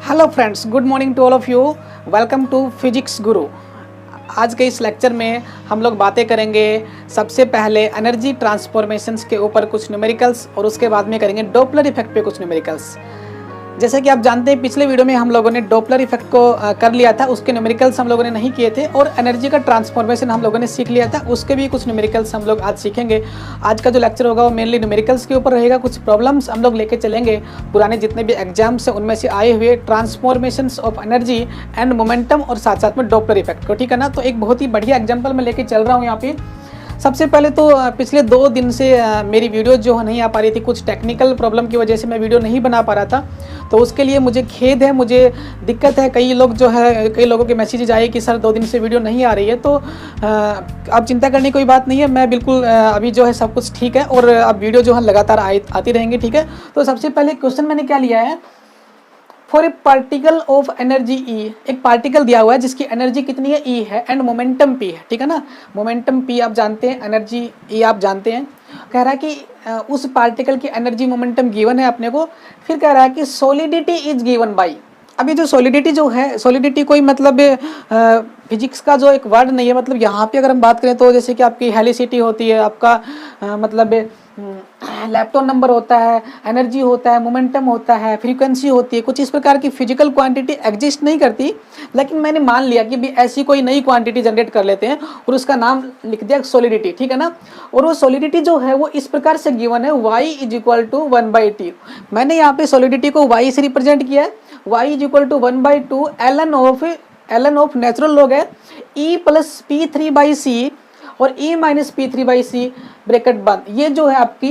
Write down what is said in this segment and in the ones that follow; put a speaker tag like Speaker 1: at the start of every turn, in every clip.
Speaker 1: Hello friends, good morning to all of you. Welcome to physics Guru. आज के इस lecture में हम लोग बातें करेंगे सबसे पहले एनर्जी ट्रांसफॉर्मेशंस के ऊपर कुछ न्यूमेरिकल्स और उसके बाद में करेंगे डॉपलर इफेक्ट पे कुछ न्यूमेरिकल्स। जैसे कि आप जानते हैं पिछले वीडियो में हम लोगों ने डॉपलर इफेक्ट को कर लिया था, उसके न्यूमेरिकल्स हम लोगों ने नहीं किए थे, और एनर्जी का ट्रांसफॉर्मेशन हम लोगों ने सीख लिया था, उसके भी कुछ न्यूमेरिकल्स हम लोग आज सीखेंगे। आज का जो लेक्चर होगा वो मेनली न्यूमेरिकल्स के ऊपर रहेगा। कुछ प्रॉब्लम्स हम लोग लेके चलेंगे पुराने जितने भी एग्जाम्स हैं उनमें से आए हुए transformations of energy and momentum और साथ साथ में डॉपलर इफेक्ट को, ठीक है ना। तो एक बहुत ही बढ़िया एग्जाम्पल मैं लेके चल रहा हूँ यहाँ पे। सबसे पहले तो पिछले 2 दिन से मेरी वीडियो जो नहीं आ पा रही थी, कुछ टेक्निकल प्रॉब्लम की वजह से मैं वीडियो नहीं बना पा रहा था, तो उसके लिए मुझे खेद है, मुझे दिक्कत है। कई लोगों के मैसेजेज आए कि सर 2 दिन से वीडियो नहीं आ रही है, तो अब चिंता करने की कोई बात नहीं है। मैं बिल्कुल अभी जो है सब कुछ ठीक है और अब वीडियो जो है लगातार आती रहेंगी, ठीक है। तो सबसे पहले क्वेश्चन मैंने क्या लिया है, for a particle of energy E, एक पार्टिकल दिया हुआ है जिसकी एनर्जी कितनी है, ई है, एंड मोमेंटम पी है, ठीक है ना। मोमेंटम पी आप जानते हैं, एनर्जी ई आप जानते हैं। कह रहा है कि उस पार्टिकल की एनर्जी मोमेंटम गिवन है अपने को। फिर कह रहा है कि सॉलिडिटी इज गिवन बाई। अभी जो सॉलिडिटी जो है, सॉलिडिटी कोई मतलब फिजिक्स का जो एक वर्ड नहीं है, मतलब यहाँ पे अगर हम बात करें तो जैसे कि आपकी हेलिसिटी होती है, आपका मतलब लैप्टॉन नंबर होता है, एनर्जी होता है, मोमेंटम होता है, फ्रीक्वेंसी होती है, कुछ इस प्रकार की फिजिकल क्वांटिटी एग्जिस्ट नहीं करती। लेकिन मैंने मान लिया कि भी ऐसी कोई नई क्वांटिटी जनरेट कर लेते हैं और उसका नाम लिख दिया सॉलिडिटी, ठीक है ना। और वो सॉलिडिटी जो है वो इस प्रकार से गिवन है, y = 1/t। मैंने यहाँ पे सॉलिडिटी को y से रिप्रेजेंट किया है, y = 1/2 ln of natural log है e + p3/c और e - p3/c ब्रैकेट बंद। ये जो है आपकी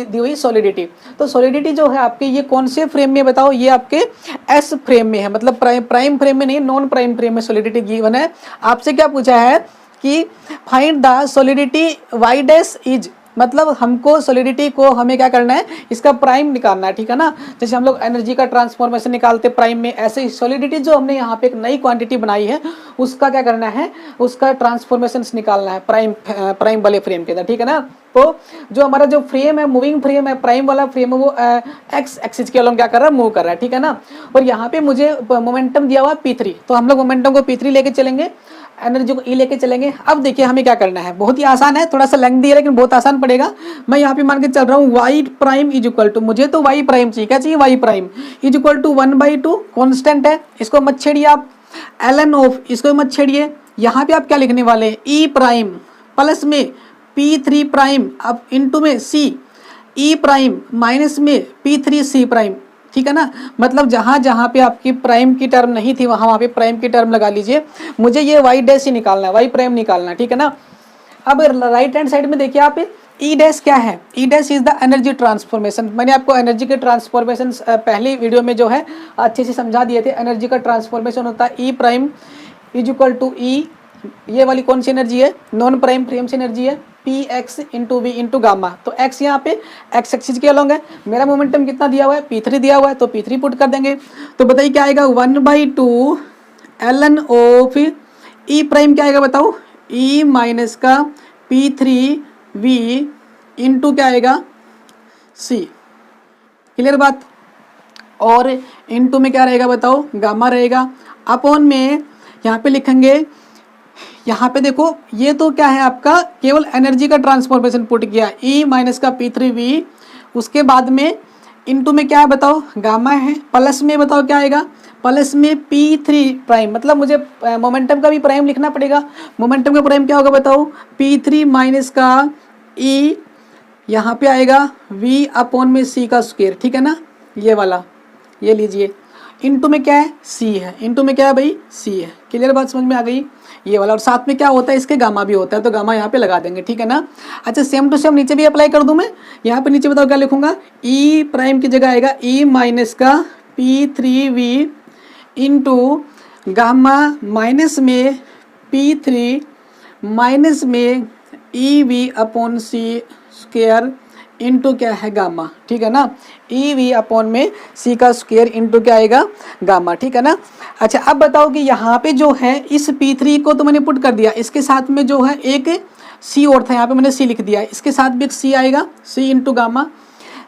Speaker 1: दी हुई सॉलिडिटी। तो सॉलिडिटी जो है आपकी ये कौन से फ्रेम में बताओ, ये आपके एस फ्रेम में है, मतलब प्राइम फ्रेम में नहीं, नॉन प्राइम फ्रेम में सॉलिडिटी गिवन है। आपसे क्या पूछा है कि find the solidity y dash is, मतलब हमको सॉलिडिटी को हमें क्या करना है, इसका प्राइम निकालना है, ठीक है ना। जैसे हम लोग एनर्जी का ट्रांसफॉर्मेशन निकालते प्राइम में, ऐसे ही सॉलिडिटी जो हमने यहाँ पे एक नई क्वांटिटी बनाई है उसका क्या करना है, उसका ट्रांसफॉर्मेशन निकालना है प्राइम वाले फ्रेम के अंदर, ठीक है ना। तो जो हमारा जो फ्रेम है, मूविंग फ्रेम है, प्राइम वाला फ्रेम है, वो एक्स एक्सिस के अलॉन्ग क्या कर रहा है, मूव कर रहा है, ठीक है ना। और यहाँ पे मुझे मोमेंटम दिया हुआ P3, तो हम लोग मोमेंटम को P3 लेके चलेंगे, एनर्जी को ई लेके चलेंगे। अब देखिए हमें क्या करना है, बहुत ही आसान है, थोड़ा सा लेंथी है लेकिन बहुत आसान पड़ेगा। मैं यहाँ पे मान के चल रहा हूँ y प्राइम = मुझे तो y प्राइम चाहिए, क्या चाहिए, y प्राइम = 1/2 कॉन्स्टेंट है, इसको मत छेड़िए आप। ln ऑफ, इसको मत छेड़िए। यहाँ पे आप क्या लिखने वाले हैं, e प्राइम प्लस में p3 प्राइम, अब इंटू में c, e प्राइम माइनस में p3c प्राइम, ठीक है ना। मतलब जहाँ जहाँ पे आपकी प्राइम की टर्म नहीं थी वहाँ पे प्राइम की टर्म लगा लीजिए। मुझे ये y डैश ही निकालना है, y प्राइम निकालना है, ठीक है ना। अब राइट हैंड साइड में देखिए आप, ई डैश क्या है, ई dash is the energy transformation. मैंने आपको एनर्जी के ट्रांसफॉर्मेशन पहली वीडियो में जो है अच्छे से समझा दिए थे। एनर्जी का ट्रांसफॉर्मेशन होता है ई प्राइम = ई, ये वाली कौन सी एनर्जी है, नॉन प्राइम फ्रेम से एनर्जी है, px × v × गामा। तो x यहाँ पे x एक्सिस के अलॉन्ग है, मेरा मोमेंटम कितना दिया हुआ है, P3 दिया हुआ है, तो P3 पुट कर देंगे। तो बताइए क्या आएगा, 1/2 ln ऑफ e प्राइम क्या आएगा बताओ, e - का P3v इंटू क्या आएगा, c। क्लियर बात। और इंटू में क्या रहेगा बताओ, गामा रहेगा। अपॉन में यहाँ पे लिखेंगे, यहाँ पे देखो ये तो क्या है आपका, केवल एनर्जी का ट्रांसफॉर्मेशन पुट किया, e - का P3v, उसके बाद में इंटू में क्या है बताओ, गामा है, प्लस में बताओ क्या आएगा, प्लस में P3 प्राइम, मतलब मुझे मोमेंटम का भी प्राइम लिखना पड़ेगा। मोमेंटम का प्राइम क्या होगा बताओ, P3 - का e, यहाँ पे आएगा v अपॉन में c का स्क्वायर, ठीक है ना, ये वाला, ये लीजिए। इंटू में क्या है, c है, इंटू में क्या है भाई, c है। क्लियर बात समझ में आ गई, ये वाला। और साथ में क्या होता है, इसके गामा भी होता है, तो गामा यहाँ पे लगा देंगे, ठीक है ना। अच्छा सेम टू सेम नीचे भी अप्लाई कर दूं मैं, यहाँ पे नीचे बताओ क्या लिखूंगा, e प्राइम की जगह आएगा e - का P3v इंटू गामा माइनस में P3 माइनस में EV upon C square into क्या है, गामा, ठीक है ना। EV अपॉन में C का स्क्वायर इंटू क्या आएगा, गामा, ठीक है ना। अच्छा अब बताओ कि यहाँ पे जो है इस P3 को तो मैंने पुट कर दिया, इसके साथ में जो है एक C और था, यहाँ पे मैंने C लिख दिया, इसके साथ भी एक C आएगा, C इंटू गामा।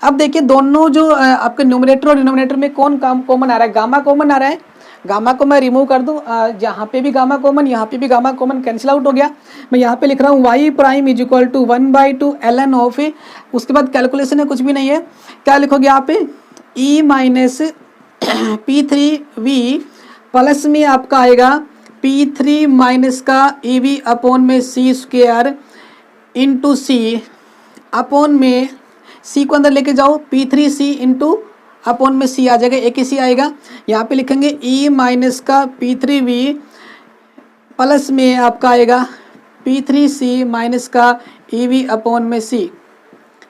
Speaker 1: अब देखिए दोनों जो आपके न्यूमरेटर और डिनोमिनेटर में कौन कॉमन आ रहा है, गामा कॉमन आ रहा है। गामा को मैं रिमूव कर दूं, यहाँ पे भी गामा कॉमन, यहाँ पे भी गामा कॉमन, कैंसिल आउट हो गया। मैं यहाँ पे लिख रहा हूँ y prime is equal to 1/2 ln of a, उसके बाद कैलकुलेशन है, कुछ भी नहीं है। क्या लिखोगे यहाँ पे e माइनस P3V प्लस में आपका आएगा P3 माइनस का EV अपॉन में C स्क्वायर इंटू सी अपॉन में C को अंदर लेके जाओ, P3C इंटू अपॉन में C आ जाएगा, एक ही C आएगा। यहाँ पे लिखेंगे E माइनस का P3V प्लस में आपका आएगा P3C माइनस का EV अपॉन में C।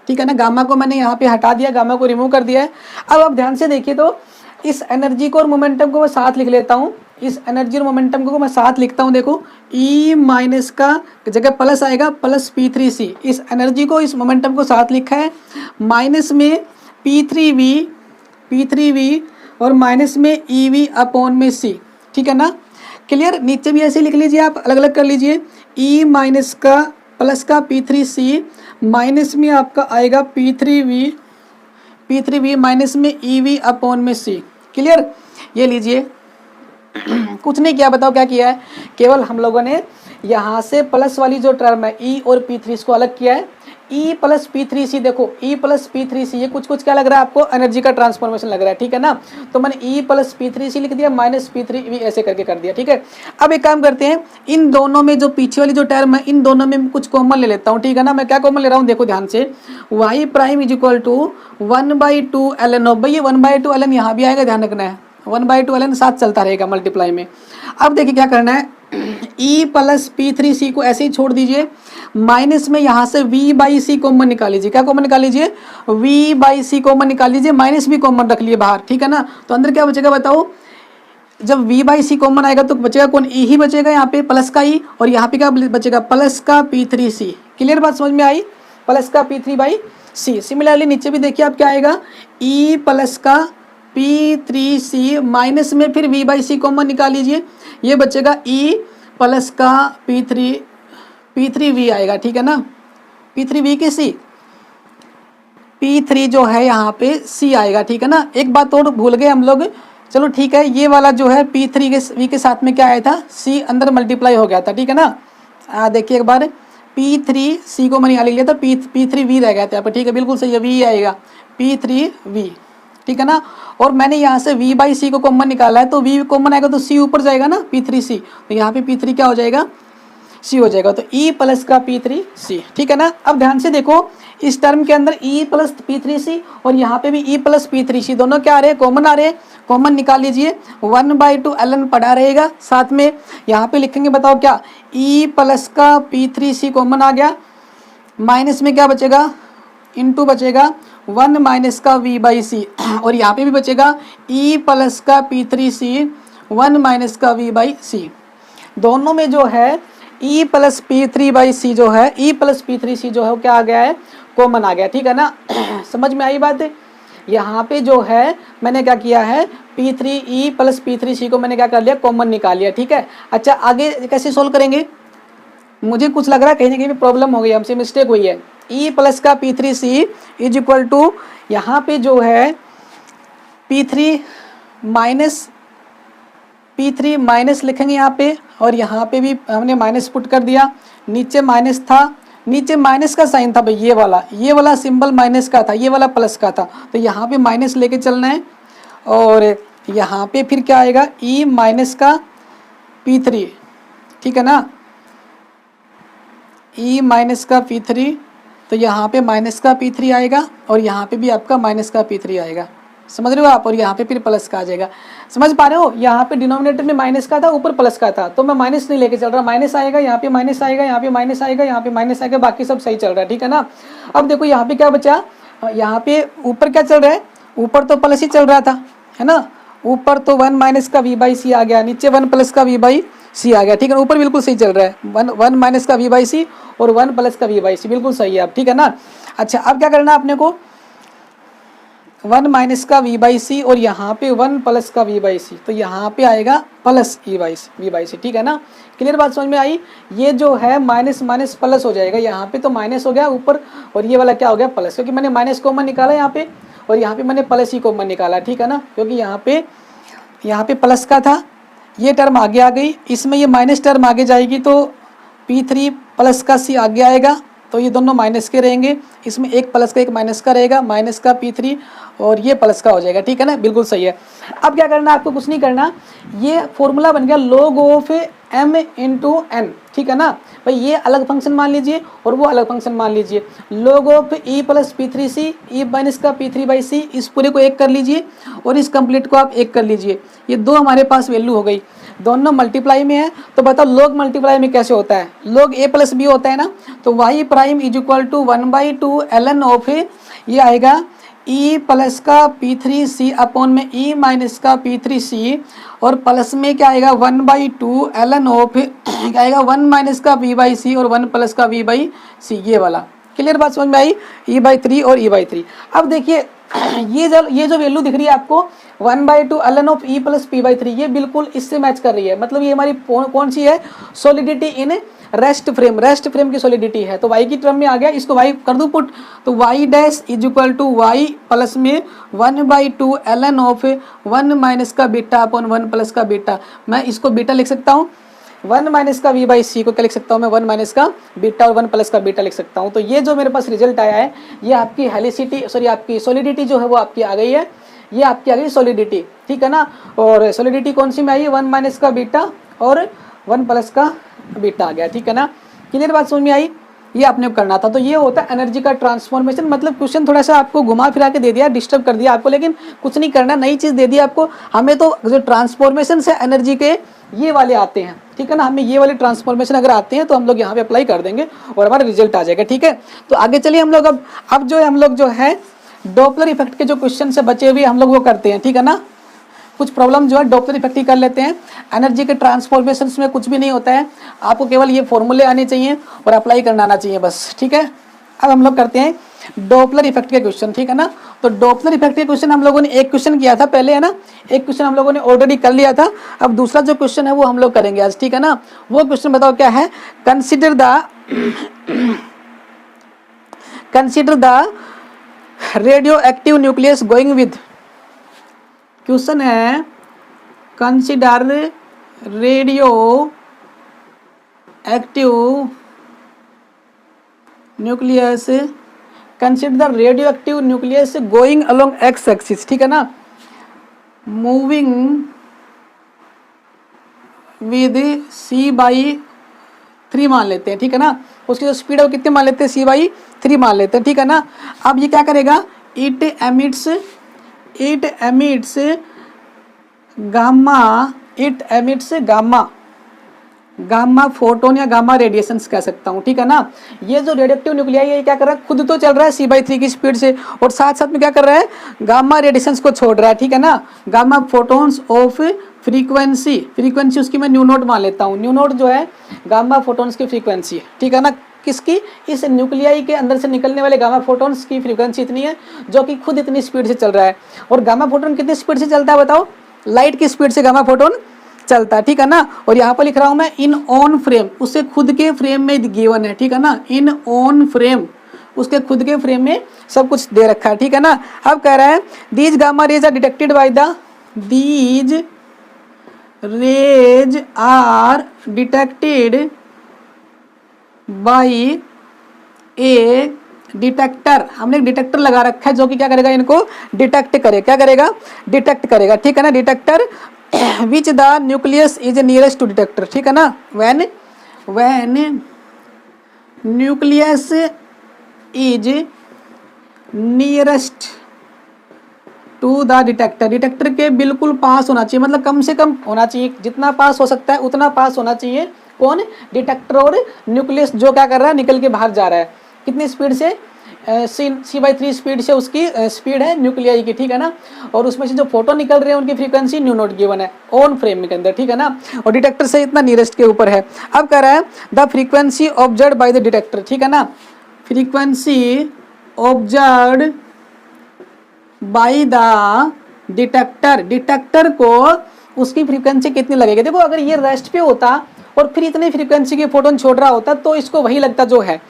Speaker 1: ठीक है ना, गामा को मैंने यहाँ पे हटा दिया, गामा को रिमूव कर दिया है। अब आप ध्यान से देखिए तो इस एनर्जी को और मोमेंटम को मैं साथ लिख लेता हूँ, इस एनर्जी और मोमेंटम को मैं साथ लिखता हूँ। देखो E माइनस का जगह प्लस आएगा, प्लस P3C, इस एनर्जी को इस मोमेंटम को साथ लिखा है, माइनस में P3V और माइनस में EV अपॉन में C। ठीक है ना, क्लियर। नीचे भी ऐसे लिख लीजिए, आप अलग अलग कर लीजिए। E माइनस का प्लस का P3C माइनस में आपका आएगा P3V माइनस में EV अपॉन में C। क्लियर, ये लीजिए। कुछ नहीं किया, बताओ क्या किया है, केवल हम लोगों ने यहाँ से प्लस वाली जो टर्म है E और P3 इसको अलग किया है। E प्लस P3C, देखो E प्लस P3C, ये कुछ कुछ क्या लग रहा है आपको, एनर्जी का ट्रांसफॉर्मेशन लग रहा है। ठीक है ना, तो मैंने E प्लस P3C लिख दिया, माइनस P3V ऐसे करके कर दिया। ठीक है, अब एक काम करते हैं, इन दोनों में जो पीछे वाली जो टर्म है, इन दोनों में कुछ कॉमन ले लेता हूँ। ठीक है ना, मैं क्या कॉमन ले रहा हूँ, देखो ध्यान से, y prime is equal to 1/2 ln of, भाई ये 1/2 ln यहाँ भी आएगा, ध्यान रखना है, 1/2 ln साथ चलता रहेगा मल्टीप्लाई में। अब देखिए क्या करना है, E प्लस P3C को ऐसे ही छोड़ दीजिए, माइनस में यहाँ से V/C कॉमन निकाल लीजिए। क्या कॉमन निकाल लीजिए, V/C कॉमन निकाल लीजिए, माइनस भी कॉमन रख लिए बाहर। ठीक है ना, तो अंदर क्या बचेगा बताओ, जब V/C कॉमन आएगा तो बचेगा कौन, E ही बचेगा, यहाँ पे प्लस का E, और यहाँ पे क्या बचेगा, प्लस का P3C। क्लियर बात समझ में आई, प्लस का P3/C। सिमिलरली नीचे भी देखिए आप क्या आएगा, E प्लस का P3C माइनस में फिर V/C कॉमन निकाल लीजिए, ये बचेगा E प्लस का P3V आएगा। ठीक है ना, P3V के C, P3 जो है यहाँ पे C आएगा। ठीक है ना, एक बात और भूल गए हम लोग, चलो ठीक है, ये वाला जो है P3V के साथ में क्या आया था, C अंदर मल्टीप्लाई हो गया था। ठीक है ना, देखिए एक बार, P3C को मैंने यहाँ लिख लिया था, P3V रह गया था यहाँ पे। ठीक है, बिल्कुल सही है, V आएगा, P3V। ठीक है ना, और मैंने यहाँ से V/C को कॉमन निकाला है, तो V कॉमन आएगा तो C ऊपर जाएगा ना, P3C, तो यहाँ पे P3 क्या हो जाएगा, C हो जाएगा, तो E प्लस का P3C। ठीक है ना, अब ध्यान से देखो, इस टर्म के अंदर E प्लस P3C और यहाँ पे भी E प्लस P3C दोनों क्या आ रहे हैं, कॉमन आ रहे हैं, कॉमन निकाल लीजिए, 1/2 ln पड़ा रहेगा, साथ में यहाँ पे लिखेंगे, बताओ क्या, E प्लस का P3C कॉमन आ गया, माइनस में क्या बचेगा, इंटू बचेगा 1 माइनस का V/C, और यहाँ पे भी बचेगा E प्लस का P3C 1 माइनस का V/C। दोनों में जो है E प्लस P3/C जो है, E प्लस P3C जो है क्या आ गया है, कॉमन आ गया। ठीक है ना, समझ में आई बात है। यहाँ पे जो है मैंने क्या किया है, E प्लस P3C को मैंने क्या कर लिया, कॉमन निकाल लिया। ठीक है, अच्छा आगे कैसे सोल्व करेंगे, मुझे कुछ लग रहा है कहीं ना कहीं भी प्रॉब्लम हो गई, हमसे मिस्टेक हुई है। E प्लस का P3C इज इक्वल टू, यहाँ पे जो है P3 माइनस लिखेंगे यहाँ पे, और यहाँ पे भी हमने माइनस पुट कर दिया, नीचे माइनस था, नीचे माइनस का साइन था भाई, ये वाला सिंबल माइनस का था, ये वाला प्लस का था, तो यहाँ पे माइनस लेके चलना है, और यहाँ पे फिर क्या आएगा, E माइनस का P3। ठीक है ना, E माइनस का P3, तो यहाँ पे माइनस का P3 आएगा, और यहाँ पे भी आपका माइनस का P3 आएगा, समझ रहे हो आप, और यहाँ पे फिर प्लस का आ जाएगा। समझ पा रहे हो, यहाँ पे डिनोमिनेटर में माइनस का था, ऊपर प्लस का था, तो मैं माइनस नहीं लेके चल रहा, माइनस आएगा, यहाँ पे माइनस आएगा, यहाँ पे माइनस आएगा, यहाँ पे माइनस आएगा, बाकी सब सही चल रहा है। ठीक है ना, अब देखो यहाँ पे क्या बचा, यहाँ पे ऊपर क्या चल रहा है, ऊपर तो प्लस ही चल रहा था, है ना, ऊपर तो 1 माइनस का V/C आ गया, नीचे 1 प्लस का V/C आ गया। ठीक है, ऊपर बिल्कुल सही चल रहा है, 1 माइनस का V/C और 1 प्लस का V/C बिल्कुल सही है अब। ठीक है ना, अच्छा अब क्या करना है अपने को, 1 माइनस का v बाई सी और यहाँ पे 1 प्लस का v बाई सी, तो यहाँ पे आएगा प्लस v बाई सी, ठीक है ना। क्लियर बात समझ में आई। ये जो है माइनस माइनस प्लस हो जाएगा, यहाँ पे तो माइनस हो गया ऊपर और ये वाला क्या हो गया प्लस, क्योंकि मैंने माइनस कॉमन निकाला यहाँ पे और यहाँ पे मैंने प्लस ही कॉमन निकाला, ठीक है ना। क्योंकि यहाँ पे प्लस का था, ये टर्म आगे आ गई, इसमें ये माइनस टर्म आगे जाएगी तो P3 प्लस का C आगे आएगा, तो ये दोनों माइनस के रहेंगे, इसमें एक प्लस का एक माइनस का रहेगा, माइनस का P3 और ये प्लस का हो जाएगा, ठीक है ना। बिल्कुल सही है। अब क्या करना है आपको, कुछ नहीं करना, ये फॉर्मूला बन गया log of m into n, ठीक है ना भाई। ये अलग फंक्शन मान लीजिए और वो अलग फंक्शन मान लीजिए। log of e plus P3c, e minus का P3 बाई सी, इस पूरे को एक कर लीजिए और इस कंप्लीट को आप एक कर लीजिए। ये दो हमारे पास वैल्यू हो गई, दोनों मल्टीप्लाई में है। तो बताओ log मल्टीप्लाई में कैसे होता है, log a प्लस बी होता है ना। तो y prime is equal to 1/2 ln of, ये आएगा e प्लस का P3c अपॉन में e माइनस का P3c और प्लस में क्या आएगा 1/2 ln ऑफ क्या आएगा 1 माइनस का v बाई सी और 1 प्लस का v बाई सी, ये वाला। क्लियर बात समझ में आई, e/3 और e/3। अब देखिए ये जो वैल्यू दिख रही है आपको 1/2 ln of e plus p/3, ये बिल्कुल इससे मैच कर रही है। मतलब ये हमारी कौन सी है, सॉलिडिटी इन रेस्ट फ्रेम की सॉलिडिटी है। तो y की टर्म में आ गया, इसको y कर दूं पुट, तो y dash is equal to y plus में 1/2 ln ऑफ 1 माइनस का बीटा अपॉन 1 प्लस का बीटा। मैं इसको बीटा लिख सकता हूँ, 1 माइनस का v बाई सी को क्या लिख सकता हूँ मैं, 1 माइनस का बीटा और 1 प्लस का बीटा लिख सकता हूँ। तो ये जो मेरे पास रिजल्ट आया है, ये आपकी हेलिसिटी सॉरी आपकी सॉलिडिटी जो है वो आपकी आ गई है, ये आपकी आ गई सॉलिडिटी, ठीक है ना। और सॉलिडिटी कौन सी में आई, 1 माइनस का बीटा और 1 प्लस का बीटा आ गया, ठीक है ना। क्लियर बात समझ में आई, ये आपने करना था। तो ये होता है एनर्जी का ट्रांसफॉर्मेशन। मतलब क्वेश्चन थोड़ा सा आपको घुमा फिरा के दे दिया, डिस्टर्ब कर दिया आपको, लेकिन कुछ नहीं करना, नई चीज़ दे दी आपको। हमें तो जो ट्रांसफॉर्मेशन से एनर्जी के ये वाले आते हैं, ठीक है ना। हमें ये वाले ट्रांसफॉर्मेशन अगर आते हैं तो हम लोग यहाँ पे अप्लाई कर देंगे और हमारा रिजल्ट आ जाएगा, ठीक है। तो आगे चलिए हम लोग अब जो है हम लोग जो है डॉपलर इफेक्ट के जो क्वेश्चन से बचे हुए हम लोग वो करते हैं, ठीक है ना। कुछ प्रॉब्लम जो है डॉपलर इफेक्ट ही कर लेते हैं। एनर्जी के ट्रांसफॉर्मेशन में कुछ भी नहीं होता है, आपको केवल ये फॉर्मूले आने चाहिए और अप्लाई करना आना चाहिए बस, ठीक है। अब हम लोग करते हैं डॉपलर इफेक्ट के क्वेश्चन, ठीक है ना। तो डॉपलर इफेक्ट के क्वेश्चन हम लोगों ने एक क्वेश्चन किया था पहले, है ना, एक क्वेश्चन हम लोगों ने ऑलरेडी कर लिया था। अब दूसरा जो क्वेश्चन है वो हम लोग करेंगे आज, ठीक है ना। वो क्वेश्चन बताओ क्या है, consider the radioactive nucleus going with, question है consider radioactive nucleus, consider the radioactive nucleus going along X axis, ठीक है ना, मूविंग विद c/3 मान लेते हैं, ठीक है ना। उसकी जो स्पीड है वो कितने मान लेते हैं, c/3 मान लेते हैं, ठीक है ना। अब ये क्या करेगा, इट एमिट्स गामा फोटोन या गामा रेडिएशंस कह सकता हूँ, ठीक है ना। ये जो रेडियोएक्टिव न्यूक्लियाई है ये क्या कर रहा है, खुद तो चल रहा है c/3 की स्पीड से और साथ साथ में क्या कर रहा है, गामा रेडिएशंस को छोड़ रहा है, ठीक है ना। गामा फोटोन्स ऑफ फ्रीक्वेंसी उसकी मैं न्यू नोट मान लेता हूँ। न्यू नोट जो है गामा फोटोन्स की फ्रीक्वेंसी है, ठीक है ना। किसकी, इस न्यूक्लियाई के अंदर से निकलने वाले गामा फोटोन्स की फ्रीक्वेंसी इतनी है जो कि खुद इतनी स्पीड से चल रहा है। और गामा फोटोन कितनी स्पीड से चलता है बताओ, लाइट की स्पीड से गामा फोटोन चलता है, ठीक है ना। और यहाँ पर लिख रहा हूँ मैं इन ऑन फ्रेम, उससे खुद के फ्रेम में गिवन है, ठीक है ना। इन ऑन फ्रेम, उसके खुद के फ्रेम में सब कुछ दे रखा है, ठीक है ना। अब कह रहा है these gamma rays are detected by the these rays are detected by a detector. हमने एक डिटेक्टर लगा रखा है जो कि क्या करेगा, इनको डिटेक्ट करे, क्या करेगा, डिटेक्ट करेगा, ठीक है ना। Detector which the nucleus is nearest to detector, ठीक है ना। When nucleus is nearest to the detector, detector के बिल्कुल पास होना चाहिए, मतलब कम से कम होना चाहिए, जितना पास हो सकता है उतना पास होना चाहिए। कौन, डिटेक्टर और न्यूक्लियस जो क्या कर रहा है, निकल के बाहर जा रहा है, कितनी स्पीड से, c/3 स्पीड से उसकी स्पीड है न्यूक्लियाई की, ठीक है ना। और उसमें से जो फोटो निकल रहे हैं उनकी फ्रीक्वेंसी न्यू नोट गिवन है ऑन फ्रेम के अंदर, ठीक है ना। और डिटेक्टर से इतना नियरेस्ट के ऊपर है। अब कह रहा है the frequency observed bye the detector, ठीक है ना। Frequency observed by the detector, detector को उसकी फ्रीक्वेंसी कितनी लगेगी। देखो अगर ये रेस्ट पे होता और फिर इतनी फ्रीक्वेंसी के फोटोन छोड़ रहा होता तो इसको वही लगता जो है,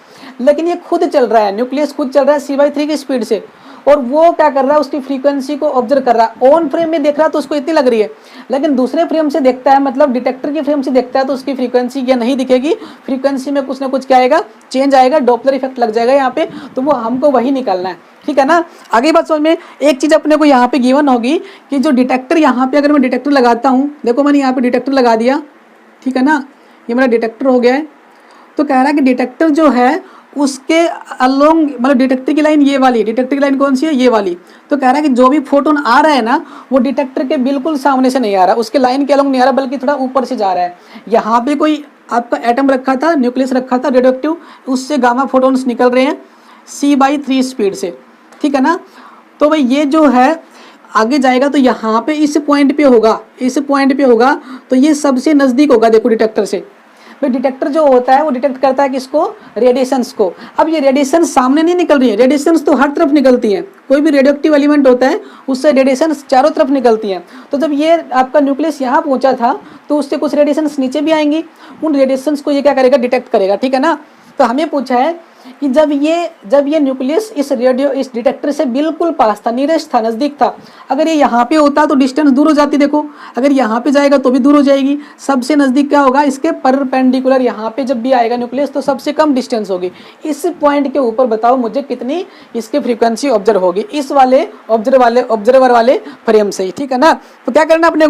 Speaker 1: लेकिन ये खुद चल रहा है, न्यूक्लियस खुद चल रहा है c/3 की स्पीड से, और वो क्या कर रहा है, उसकी फ्रीक्वेंसी को ऑब्जर्व कर रहा है। ऑन फ्रेम में देख रहा है तो उसको इतनी लग रही है, लेकिन दूसरे फ्रेम से देखता है, मतलब डिटेक्टर की फ्रेम से देखता है तो उसकी फ्रीक्वेंसी क्या नहीं दिखेगी, फ्रीक्वेंसी में कुछ ना कुछ क्या आएगा, चेंज आएगा, डॉपलर इफेक्ट लग जाएगा यहाँ पे, तो वो हमको वही निकालना है, ठीक है ना। आगे बात समझ में, एक चीज अपने को यहाँ पे गिवन होगी कि जो डिटेक्टर, यहाँ पे अगर मैं डिटेक्टर लगाता हूँ, देखो मैंने यहाँ पे डिटेक्टर लगा दिया, ठीक है ना, ये मेरा डिटेक्टर हो गया है, तो कह रहा है कि डिटेक्टर जो है उसके अलोंग, मतलब डिटेक्टर की लाइन ये वाली, डिटेक्टर की लाइन कौन सी है, ये वाली, तो कह रहा है कि जो भी फोटोन आ रहा है ना वो डिटेक्टर के बिल्कुल सामने से नहीं आ रहा, उसके लाइन के अलोंग नहीं आ रहा, बल्कि थोड़ा ऊपर से जा रहा है। यहाँ पे कोई आपका एटम रखा था, न्यूक्लियस रखा था रेडियो एक्टिव, उससे गामा फोटोन्स निकल रहे हैं c/3 स्पीड से, ठीक है ना। तो भाई ये जो है आगे जाएगा तो यहाँ पे इस पॉइंट पे होगा, इस पॉइंट पे होगा, तो ये सबसे नज़दीक होगा देखो डिटेक्टर से। भाई डिटेक्टर जो होता है वो डिटेक्ट करता है किसको, रेडिएशंस को। अब ये रेडिएशन सामने नहीं निकल रही है, रेडिएशंस तो हर तरफ निकलती हैं, कोई भी रेडियो एक्टिव एलिमेंट होता है उससे रेडिएशंस चारों तरफ निकलती हैं। तो जब ये आपका न्यूक्लियस यहाँ पहुंचा था तो उससे कुछ रेडिएशंस नीचे भी आएंगी, उन रेडिएशंस को ये क्या करेगा, डिटेक्ट करेगा, ठीक है ना। तो हमें पूछा है कि जब ये न्यूक्लियस इस डिटेक्टर से बिल्कुल पास था, नियरेस्ट था, नज़दीक था, अगर ये यहाँ पे होता तो डिस्टेंस दूर हो जाती, देखो अगर यहाँ पे जाएगा तो भी दूर हो जाएगी, सबसे नज़दीक क्या होगा, इसके परपेंडिकुलर यहाँ पे जब भी आएगा न्यूक्लियस तो सबसे कम डिस्टेंस होगी। इस पॉइंट के ऊपर बताओ मुझे कितनी इसकी फ्रीक्वेंसी ऑब्जर्व होगी, इस वाले ऑब्जर्वर वाले फ्रेम से ही, ठीक है ना। तो क्या करना अपने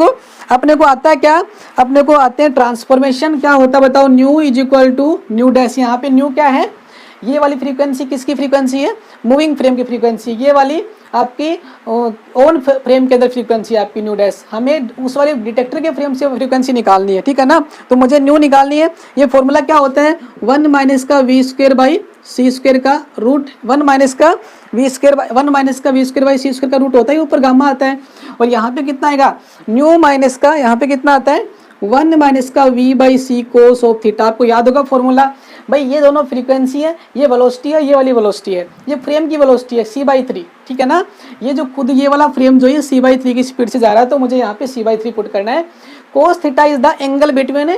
Speaker 1: को आता है क्या, अपने को आते हैं ट्रांसफॉर्मेशन, क्या होता है बताओ, nu is equal to nu dash, यहाँ पे न्यू क्या है, ये वाली फ्रीक्वेंसी किसकी फ्रीक्वेंसी है, मूविंग फ्रेम की फ्रीक्वेंसी, ये वाली आपकी ऑन फ्रेम के अंदर फ्रीक्वेंसी है आपकी न्यू डैश, हमें उस वाले डिटेक्टर के फ्रेम से फ्रीक्वेंसी निकालनी है, ठीक है ना। तो मुझे न्यू निकालनी है, ये फॉर्मूला क्या होता है, 1 माइनस का v² का रूट, 1 माइनस का v² का रूट होता है, ऊपर गामा आता है, और यहाँ पे कितना आएगा, न्यू माइनस का यहाँ पे कितना आता है, 1 माइनस का v/c cos ऑफ थीटा। आपको याद होगा फॉर्मूला, भाई ये दोनों फ्रीक्वेंसी है, ये वेलोसिटी है, ये वाली वेलोसिटी है, ये फ्रेम की वेलोसिटी है c/3, ठीक है ना। ये जो खुद ये वाला फ्रेम जो है c/3 की स्पीड से जा रहा है, तो मुझे यहाँ पे c/3 पुट करना है। cos theta is the angle between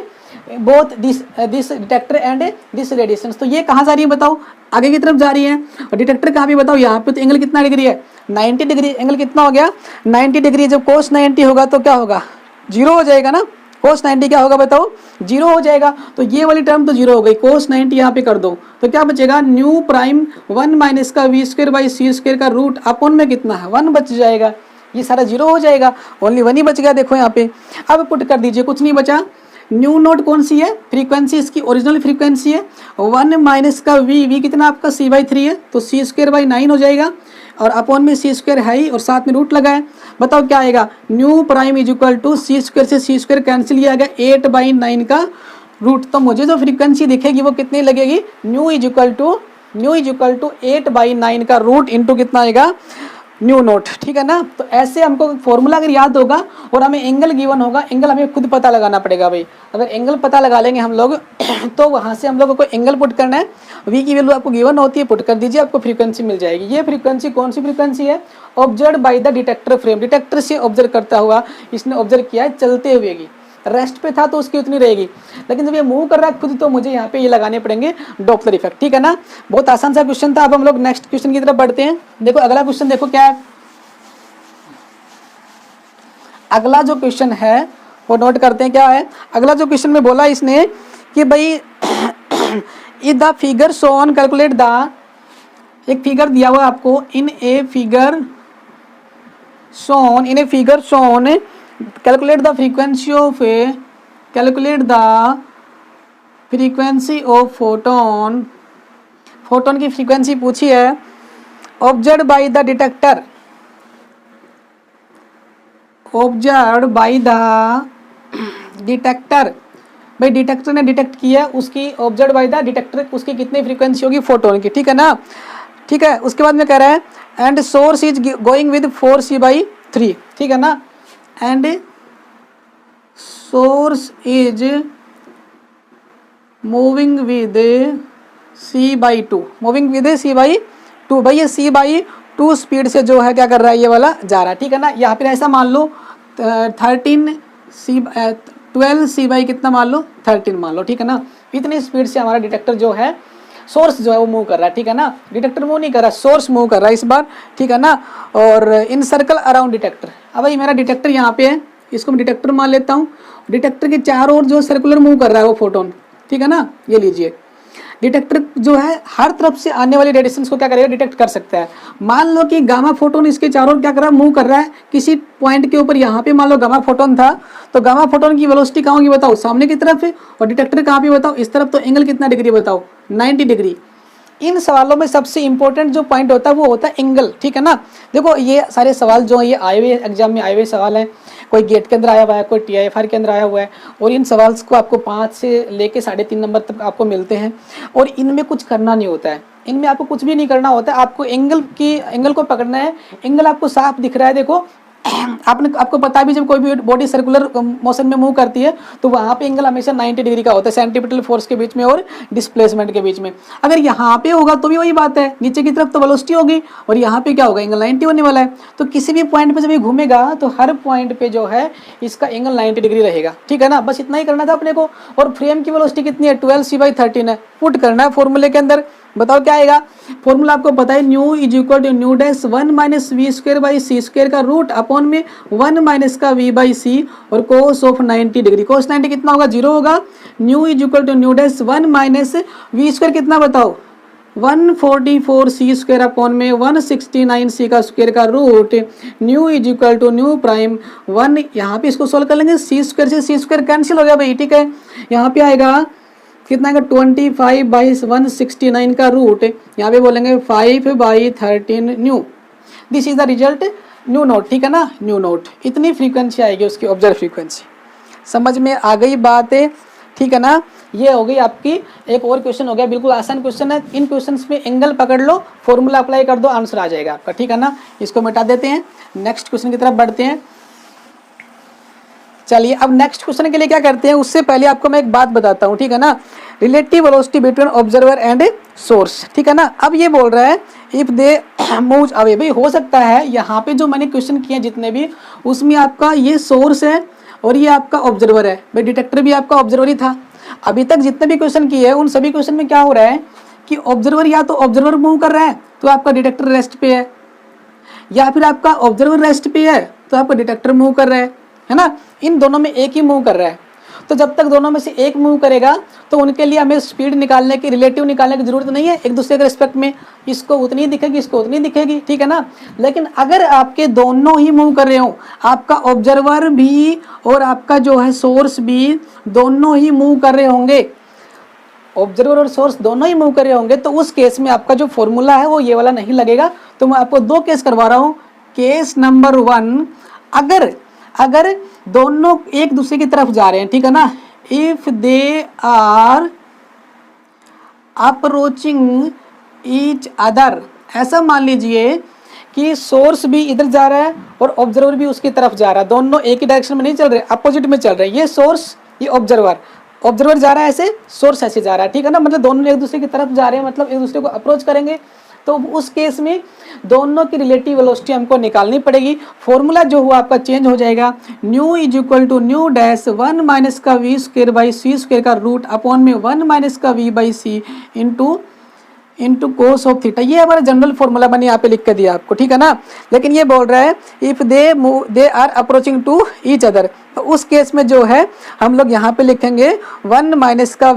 Speaker 1: both this detector and this radiation. तो ये कहाँ जा रही है बताओ, आगे की तरफ जा रही है, और डिटेक्टर कहाँ भी बताओ, यहाँ पे तो एंगल कितना डिग्री है, 90 डिग्री, एंगल कितना हो गया 90 डिग्री। जब cos 90 होगा तो क्या होगा, 0 हो जाएगा ना, cos 90 क्या होगा बताओ, 0 हो जाएगा, तो ये वाली टर्म तो 0 हो गई, cos 90 यहाँ पे कर दो तो क्या बचेगा, न्यू प्राइम 1 माइनस का v²/c² का रूट अपॉन में कितना है 1 बच जाएगा, ये सारा 0 हो जाएगा, ओनली 1 ही बच गया, देखो यहाँ पे। अब पुट कर दीजिए, कुछ नहीं बचा, न्यू नोट कौन सी है, फ्रीक्वेंसी इसकी ओरिजिनल फ्रीक्वेंसी है, 1 माइनस का v कितना आपका c/3 है, तो c²/9 हो जाएगा, और अपॉन में c² है ही, और साथ में रूट लगा है, बताओ क्या आएगा, nu prime is equal to c² से c² कैंसिल, ये आ गया 8/9 का रूट। तो मुझे जो फ्रीक्वेंसी दिखेगी वो कितनी लगेगी, न्यू इज इक्वल टू 8/9 का रूट इंटू कितना आएगा, न्यू नोट, ठीक है ना। तो ऐसे हमको फॉर्मूला अगर याद होगा और हमें एंगल गिवन होगा, एंगल हमें खुद पता लगाना पड़ेगा भाई, अगर एंगल पता लगा लेंगे हम लोग तो वहाँ से हम लोगों को एंगल पुट करना है, v की वैल्यू आपको गिवन होती है, पुट कर दीजिए, आपको फ्रीक्वेंसी मिल जाएगी। ये फ्रीक्वेंसी कौन सी फ्रीक्वेंसी है, observe by the detector frame, detector से ऑब्जर्व करता हुआ इसने ऑब्जर्व किया है चलते हुए की, रेस्ट पे था तो उसकी उतनी रहेगी, लेकिन जब ये मूव कर रहा है खुद तो मुझे यहाँ पे ये लगाने पड़ेंगे डॉपलर इफेक्ट, ठीक है ना। बहुत आसान सा क्वेश्चन था। अब हम लोग नेक्स्ट क्वेश्चन की तरफ बढ़ते हैं। देखो अगला क्वेश्चन देखो क्या है, अगला जो क्वेश्चन है वो नोट करते हैं क्या है। अगला जो क्वेश्चन में बोला इसने कि भाई if the figure show on calculate the, एक फिगर दिया हुआ आपको, in a figure shown calculate the frequency of photon की फ्रीक्वेंसी पूछी है, ऑब्जर्व बाय द डिटेक्टर, भाई डिटेक्टर ने डिटेक्ट किया, उसकी ऑब्जर्व बाय द डिटेक्टर, उसकी कितनी फ्रीक्वेंसी होगी फोटोन की, ठीक है ना। ठीक है, उसके बाद में कह रहा है and source is going with 4c/3, ठीक है ना, and source is moving with c/2, भाई ये c/2 2 स्पीड से जो है क्या कर रहा है, ये वाला जा रहा है, ठीक है ना। या फिर ऐसा मान लो 12 सी बाई कितना मान लो 13 मान लो, ठीक है ना। इतनी स्पीड से हमारा डिटेक्टर जो है, सोर्स जो है वो मूव कर रहा है, ठीक है ना। डिटेक्टर मूव नहीं कर रहा, सोर्स मूव कर रहा है इस बार, ठीक है ना। और इन सर्कल अराउंड डिटेक्टर, अब भाई मेरा डिटेक्टर यहाँ पे है, इसको मैं डिटेक्टर मान लेता हूँ। डिटेक्टर के चारों ओर जो सर्कुलर मूव कर रहा है वो फोटोन, ठीक है ना। ये लीजिए, डिटेक्टर जो है हर तरफ से आने वाली रेडिएशंस को क्या करेगा, डिटेक्ट कर सकता है। मान लो कि गामा फोटोन इसके चारों ओर क्या कर रहा है, मूव कर रहा है किसी पॉइंट के ऊपर। यहाँ पे मान लो गामा फोटोन था, तो गामा फोटोन की वेलोसिटी कहाँ होगी बताओ, सामने की तरफ है। और डिटेक्टर कहाँ पे बताओ, इस तरफ, तो एंगल कितना डिग्री बताओ, 90 डिग्री। इन सवालों में सबसे इंपॉर्टेंट जो पॉइंट होता है वो होता है एंगल, ठीक है ना। देखो ये सारे सवाल जो है ये आए हुए एग्जाम में आए हुए सवाल हैं, कोई गेट के अंदर आया हुआ है, कोई TIFR के अंदर आया हुआ है। और इन सवाल्स को आपको 5 से लेके 3.5 नंबर तक आपको मिलते हैं। और इनमें कुछ करना नहीं होता है, इनमें आपको कुछ भी नहीं करना होता है। आपको एंगल को पकड़ना है। एंगल आपको साफ दिख रहा है, देखो आपको पता भी, जब कोई भी बॉडी सर्कुलर मोशन में मूव करती है तो वहाँ पे एंगल हमेशा 90 डिग्री का होता है, सेंट्रीपिटल फोर्स के बीच में और डिस्प्लेसमेंट के बीच में। अगर यहाँ पे होगा तो भी वही बात है, नीचे की तरफ तो वेलोसिटी होगी और यहाँ पे क्या होगा, एंगल 90 होने वाला है। तो किसी भी पॉइंट पे जब ये घूमेगा तो हर पॉइंट पे जो है इसका एंगल 90 डिग्री रहेगा, ठीक है ना। बस इतना ही करना था अपने को। और फ्रेम की वेलोसिटी कितनी है, 12c/13 है। पुट करना है फॉर्मूले के अंदर, बताओ क्या आएगा। फॉर्मूला आपको पता है, nu is equal to nu dash 1 minus v² का रूट अपॉन में 1 माइनस का v/c और कोस ऑफ 90 डिग्री। कोस 90 कितना होगा, 0 होगा। Nu is equal to nu dash 1 minus v² कितना बताओ, 144c² अपॉन में 169c का स्क्वायर का root. Nu is equal to nu prime 1, यहाँ पे इसको सोल्व कर लेंगे, c² से c² कैंसिल हो गया भाई, ठीक है। यहाँ पे आएगा कितना आएगा, 25/169 का रूट, यहाँ पे बोलेंगे 5/13 new. This is the result, new naught, ठीक है ना, न्यू नोट। इतनी फ्रीक्वेंसी आएगी उसकी, ऑब्जर्व फ्रीक्वेंसी। समझ में आ गई बात है, ठीक है ना। ये हो गई आपकी। एक और क्वेश्चन हो गया, बिल्कुल आसान क्वेश्चन है। इन क्वेश्चंस में एंगल पकड़ लो, फॉर्मूला अप्लाई कर दो, आंसर आ जाएगा आपका, ठीक है ना। इसको मिटा देते हैं, नेक्स्ट क्वेश्चन की तरफ बढ़ते हैं। चलिए अब नेक्स्ट क्वेश्चन के लिए क्या करते हैं, उससे पहले आपको मैं एक बात बताता हूँ, ठीक है ना। Relative velocity between observer and source, ठीक है ना। अब ये बोल रहा है इफ दे मूव अवे, भाई हो सकता है यहाँ पे जो मैंने क्वेश्चन किए जितने भी, उसमें आपका ये सोर्स है और ये आपका ऑब्जर्वर है। भाई डिटेक्टर भी आपका ऑब्जर्वर ही था। अभी तक जितने भी क्वेश्चन किए हैं उन सभी क्वेश्चन में क्या हो रहा है कि ऑब्जर्वर या तो ऑब्जर्वर मूव कर रहा है तो आपका डिटेक्टर रेस्ट पे है, या फिर आपका ऑब्जर्वर रेस्ट पे है तो आपका डिटेक्टर मूव कर रहा है ना। इन दोनों में एक ही मूव कर रहा है। तो जब तक दोनों में से एक मूव करेगा तो उनके लिए हमें स्पीड निकालने की, रिलेटिव निकालने की जरूरत नहीं है एक दूसरे के रिस्पेक्ट में। इसको उतनी दिखेगी, इसको उतनी दिखेगी, ठीक है ना। लेकिन अगर आपके दोनों ही मूव कर रहे हो, आपका ऑब्जर्वर भी और आपका जो है सोर्स भी दोनों ही मूव कर रहे होंगे, ऑब्जर्वर और सोर्स दोनों ही मूव कर रहे होंगे, तो उस केस में आपका जो फॉर्मूला है वो ये वाला नहीं लगेगा। तो मैं आपको 2 केस करवा रहा हूँ। केस नंबर 1, अगर दोनों एक दूसरे की तरफ जा रहे हैं, ठीक है ना, if they are approaching each other, ऐसा मान लीजिए कि सोर्स भी इधर जा रहा है और ऑब्जर्वर भी उसकी तरफ जा रहा है, दोनों एक ही डायरेक्शन में नहीं चल रहे, अपोजिट में चल रहे हैं। ये सोर्स, ये ऑब्जर्वर जा रहा है ऐसे, सोर्स ऐसे जा रहा है, ठीक है ना। मतलब दोनों एक दूसरे की तरफ जा रहे हैं, मतलब एक दूसरे को अप्रोच करेंगे। तो उस केस में दोनों की रिलेटिव वेलोसिटी हमको निकालनी पड़ेगी। फॉर्मूला जो हुआ आपका चेंज हो जाएगा, nu is equal to nu dash 1 minus का v² का रूट अपॉन में 1 माइनस का v/c into cos of theta. ये हमारा जनरल फॉर्मूला मैंने यहाँ पे लिख कर दिया आपको, ठीक है ना। लेकिन ये बोल रहा है if they are approaching to each other, तो उस केस में जो है हम लोग यहाँ पे लिखेंगे 1 माइनस का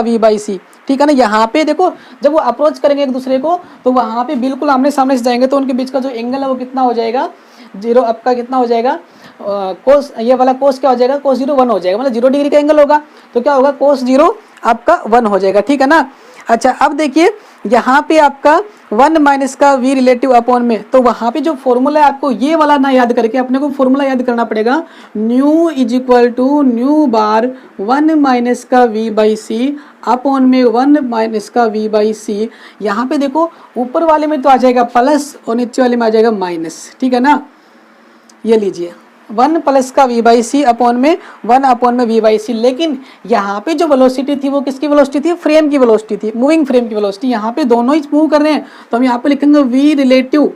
Speaker 1: v/c, ठीक है ना। यहाँ पे देखो जब वो अप्रोच करेंगे एक दूसरे को तो वहाँ पे बिल्कुल आमने सामने से जाएंगे, तो उनके बीच का जो एंगल है वो कितना हो जाएगा, 0 आपका कितना हो जाएगा, कोस, ये वाला कोस क्या हो जाएगा, कोस 0 1 हो जाएगा, मतलब 0 डिग्री का एंगल होगा तो क्या होगा, कोस 0 आपका 1 हो जाएगा, ठीक है ना। अच्छा अब देखिए यहाँ पे आपका 1 माइनस का v रिलेटिव अपॉन में, तो वहाँ पे जो फॉर्मूला है आपको ये वाला ना याद करके अपने को फॉर्मूला याद करना पड़ेगा, nu is equal to nu bar 1 minus का v/c अपॉन में 1 माइनस का v/c। यहाँ पे देखो ऊपर वाले में तो आ जाएगा प्लस और नीचे वाले में आ जाएगा माइनस, ठीक है ना। ये लीजिए 1 प्लस का v बाई सी अपॉन में 1 अपॉन में v बाई सी। लेकिन यहाँ पे जो वेलोसिटी थी वो किसकी वेलोसिटी थी? फ्रेम की वेलोसिटी थी, मूविंग फ्रेम की वेलोसिटी। यहाँ पे दोनों ही मूव कर रहे हैं तो हम यहाँ पे लिखेंगे v रिलेटिव,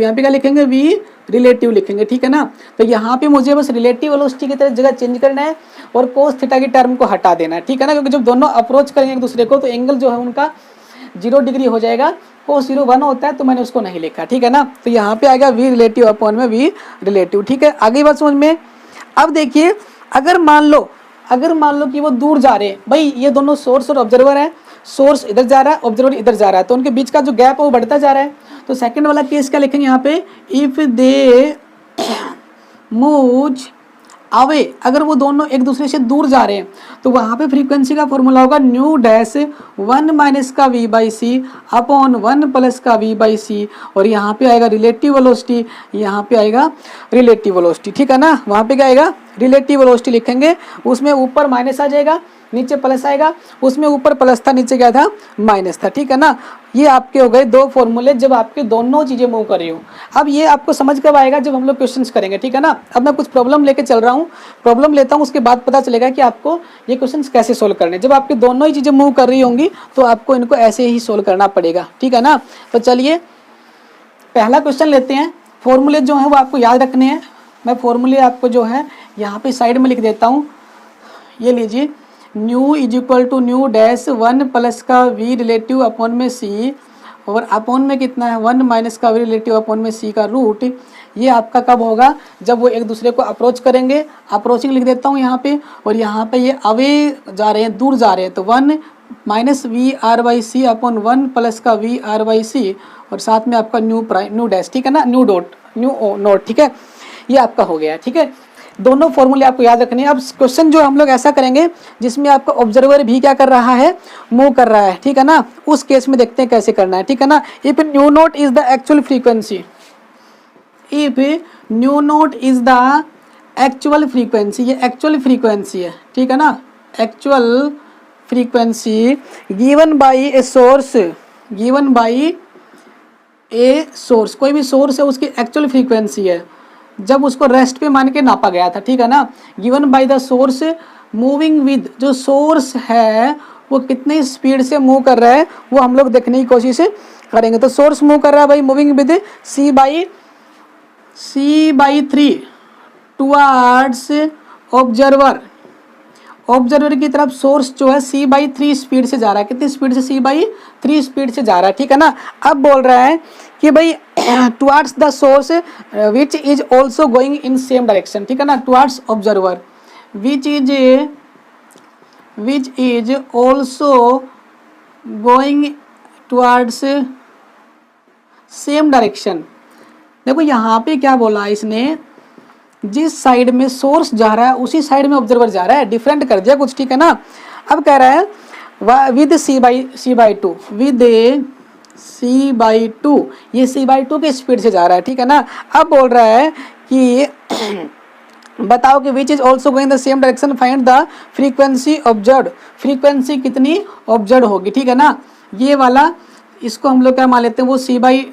Speaker 1: यहाँ पे क्या लिखेंगे? v रिलेटिव लिखेंगे, ठीक है ना। तो यहाँ पे मुझे बस रिलेटिव वेलोसिटी की तरह जगह चेंज करना है और कोस थीटा की टर्म को हटा देना है, ठीक है ना, क्योंकि जब दोनों अप्रोच करेंगे एक दूसरे को तो एंगल जो है उनका 0 डिग्री हो जाएगा। कोस 0 1 होता है तो मैंने उसको नहीं लिखा, ठीक है ना। तो यहाँ पे आएगा v रिलेटिव अपॉन में v रिलेटिव, ठीक है। आगे बात समझ में। अब देखिए अगर मान लो कि वो दूर जा रहे हैं, भाई ये दोनों सोर्स और ऑब्जर्वर है, सोर्स इधर जा रहा है, ऑब्जर्वर इधर जा रहा है, तो उनके बीच का जो गैप है वो बढ़ता जा रहा है। तो सेकंड वाला केस क्या लिखेंगे यहाँ पे? इफ दे मूव अवे, अगर वो दोनों एक दूसरे से दूर जा रहे हैं तो वहाँ पे फ्रीक्वेंसी का फॉर्मूला होगा न्यू डैश 1 माइनस का v by C upon 1 plus का v बाई सी, और यहाँ पे आएगा रिलेटिव वेलोसिटी, यहाँ पे आएगा रिलेटिव वेलोसिटी, ठीक है ना। वहाँ पे क्या आएगा? रिलेटिव वेलोसिटी लिखेंगे, उसमें ऊपर माइनस आ जाएगा, नीचे प्लस आएगा, उसमें ऊपर प्लस था, नीचे क्या था? माइनस था, ठीक है ना। ये आपके हो गए दो फॉर्मूले जब आपके दोनों चीज़ें मूव कर रही हो। अब ये आपको समझ कब आएगा? जब हम लोग क्वेश्चंस करेंगे, ठीक है ना। अब मैं कुछ प्रॉब्लम लेके चल रहा हूँ, प्रॉब्लम लेता हूँ, उसके बाद पता चलेगा कि आपको ये क्वेश्चंस कैसे सोल्व करने। जब आपकी दोनों ही चीज़ें मूव कर रही होंगी तो आपको इनको ऐसे ही सोल्व करना पड़ेगा, ठीक है ना। तो चलिए पहला क्वेश्चन लेते हैं। फॉर्मूले जो है वो आपको याद रखने हैं। मैं फॉर्मूले आपको जो है यहाँ पे साइड में लिख देता हूँ। ये लीजिए, nu is equal to nu dash 1 plus का v रिलेटिव अपॉन में c, और अपॉन में कितना है? 1 माइनस का v रिलेटिव अपॉन में c का रूट। ये आपका कब होगा? जब वो एक दूसरे को अप्रोच करेंगे। अप्रोचिंग लिख देता हूँ यहाँ पे, और यहाँ पे ये अवे जा रहे हैं, दूर जा रहे हैं, तो 1 minus V R by C upon 1 plus का v आर बाई सी, और साथ में आपका न्यू डैश, ठीक है ना, न्यू नोट, ठीक है। ये आपका हो गया, ठीक है। दोनों फॉर्मूले आपको याद रखने हैं। अब क्वेश्चन जो हम लोग ऐसा करेंगे जिसमें आपका ऑब्जर्वर भी क्या कर रहा है? मूव कर रहा है, ठीक है ना। उस केस में देखते हैं कैसे करना है, ठीक है ना। If new note is the actual frequency, if new note is the actual frequency, ये एक्चुअल फ्रीक्वेंसी है, ठीक है ना। Actual frequency given by a source, given by a source, कोई भी सोर्स है उसकी एक्चुअल फ्रीक्वेंसी है जब उसको रेस्ट पे मान के नापा गया था, ठीक है ना। Given by the source moving with, जो सोर्स है वो कितनी स्पीड से मूव कर रहा है वो हम लोग देखने की कोशिश करेंगे। तो सोर्स मूव कर रहा है भाई moving with c by 3 towards observer, observer की तरफ सोर्स जो है c बाई 3 स्पीड से जा रहा है। कितनी स्पीड से? c बाई 3 स्पीड से जा रहा है, ठीक है ना। अब बोल रहा है कि भाई towards the source which is also going in same direction, ठीक है ना। Towards observer which is also going towards same direction. देखो यहाँ पे क्या बोला इसने, जिस साइड में सोर्स जा रहा है उसी साइड में ऑब्जर्वर जा रहा है, डिफरेंट कर दिया कुछ, ठीक है ना। अब कह रहा है with c by 2, with c by 2, ये c बाई 2 की स्पीड से जा रहा है, ठीक है ना। अब बोल रहा है कि बताओ कि which is also going the same direction, find the frequency observe, frequency कितनी ऑब्जर्व होगी, ठीक है ना। ये वाला इसको हम लोग क्या मान लेते हैं, वो c बाई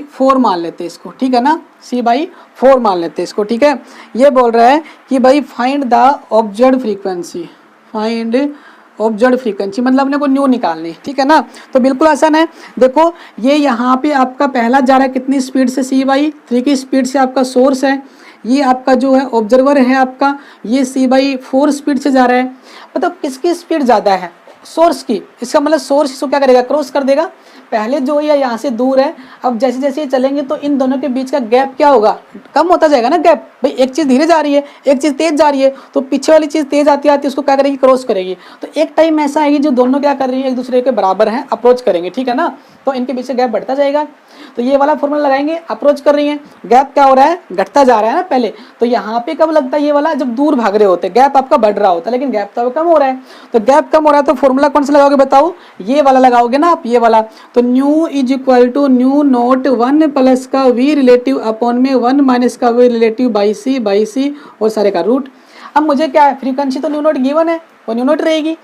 Speaker 1: 4 मान लेते हैं इसको, ठीक है ना। c बाई 4 मान लेते हैं इसको, ठीक है। ये बोल रहा है कि भाई find the observe frequency, find observe frequency, मतलब अपने को न्यू निकालनी, ठीक है ना। तो बिल्कुल आसान है। देखो ये यहाँ पे आपका पहला जा रहा है कितनी स्पीड से? c बाई 3 की स्पीड से आपका सोर्स है, ये आपका जो है ऑब्जर्वर है आपका, ये c बाई 4 स्पीड से जा रहा है। मतलब किसकी स्पीड ज़्यादा है? सोर्स की। इसका मतलब सोर्स इसको क्या करेगा? क्रॉस कर देगा। पहले जो है यहाँ से दूर है, अब जैसे जैसे ये चलेंगे तो इन दोनों के बीच का गैप क्या होगा? कम होता जाएगा ना गैप। भाई एक चीज़ धीरे जा रही है, एक चीज़ तेज जा रही है, तो पीछे वाली चीज़ तेज आती आती उसको क्या करेगी? क्रॉस करेगी। तो एक टाइम ऐसा आएगी जो दोनों क्या कर रही है? एक दूसरे के बराबर हैं, अप्रोच करेंगे, ठीक है ना। तो इनके बीच गैप बढ़ता जाएगा। तो ये वाला फॉर्मूला लगाएंगे, अप्रोच कर रही है, गैप क्या हो रहा है? घटता जा रहा है ना पहले। तो यहाँ पे कब लगता है ये वाला? जब दूर भाग रहे होते, गैप आपका बढ़ रहा होता है, लेकिन गैप तो कम हो रहा है। तो गैप कम हो रहा है तो फॉर्मूला कौन सा लगाओगे बताओ? ये वाला लगाओगे ना आप, ये वाला। तो nu is equal to nu naught 1 plus का v रिलेटिव अपॉन में 1 माइनस का v रिलेटिव बाई सी और सारे का रूट। अब मुझे क्या है? फ्रीक्वेंसी तो न्यू नोट गिवन है, वो न्यू नोट रहेगी।